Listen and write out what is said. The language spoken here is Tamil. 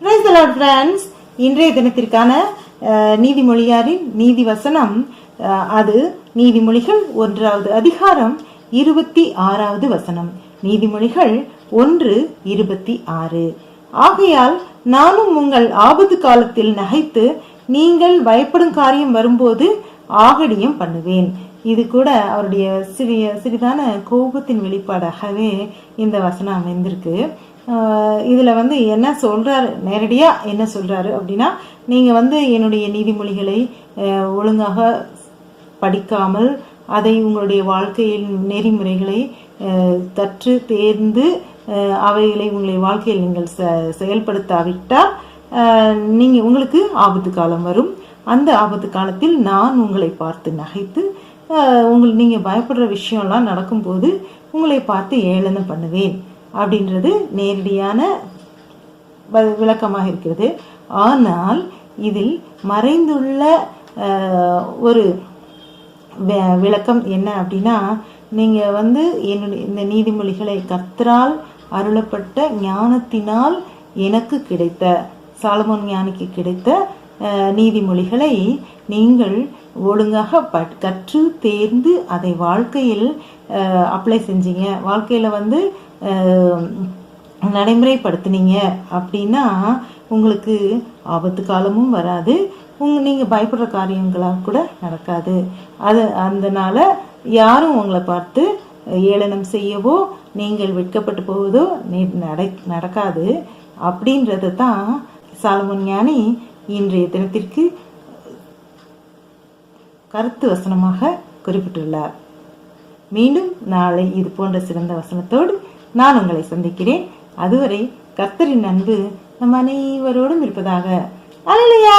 Praise the Lord friends. இன்றைய தினத்திற்கான நீதிமொழியாரின் நீதி வசனம், அது நீதிமொழிகள் 1வது அதிகாரம் 26வது வசனம். நீதிமொழிகள் 1:26. ஆகையால் நானும் உங்கள் ஆபத்து காலத்தில் நகைத்து நீங்கள் பயப்படும் காரியம் வரும்போது ஆகடியம் பண்ணுவேன். இது கூட அவருடைய சிறிதான கோபத்தின் வெளிப்பாடாகவே இந்த வசனம் அமைந்திருக்கு. இதுல என்ன சொல்றாரு, நேரடியா என்ன சொல்றாரு அப்படின்னா, நீங்க என்னுடைய நீதிமொழிகளை ஒழுங்காக படிக்காமல் அதை உங்களுடைய வாழ்க்கையில் நெறிமுறைகளை கற்று தேர்ந்து அவைகளை உங்களுடைய வாழ்க்கையில் நீங்கள் செயல்படுத்தாவிட்டால் உங்களுக்கு ஆபத்து காலம் வரும். அந்த ஆபத்து காலத்தில் நான் உங்களை பார்த்து நகைத்து நீங்க பயப்படுற விஷயம்லாம் நடக்கும்போது உங்களை பார்த்து ஏளனம் பண்ணுவேன் அப்படின்றது நேரடியான விளக்கமாக இருக்கிறது. ஆனால் இதில் மறைந்துள்ள ஒரு விளக்கம் என்ன அப்படின்னா, நீங்க என்னுடைய இந்த நீதிமொழிகளை கர்த்தரால் அருளப்பட்ட ஞானத்தினால் எனக்கு கிடைத்த, சாலமோன் ஞானிக்கு கிடைத்த நீதிமொழிகளை நீங்கள் ஒழுங்காக கற்று தேர்ந்து அதை வாழ்க்கையில் அப்ளை செஞ்சீங்க, வாழ்க்கையில நடைமுறைப்படுத்தினீங்க அப்படின்னா உங்களுக்கு ஆபத்து காலமும் வராது, நீங்க பயப்படுற காரியங்களாக கூட நடக்காது. அதனால யாரும் உங்களை பார்த்து ஏளனம் செய்யவோ நீங்கள் வெட்கப்பட்டு போவதோ நடக்காது அப்படின்றத தான் சாலமோன் ஞானி இன்றைய தினத்திற்கு கருத்து வசனமாக குறிப்பிட்டுள்ளார். மீண்டும் நாளை இது போன்ற சிறந்த வசனத்தோடு நான் உங்களை சந்திக்கிறேன். அதுவரை கர்த்தரின் அன்பு நம் அனைவரோடும் இருப்பதாக. அல்லேலூயா.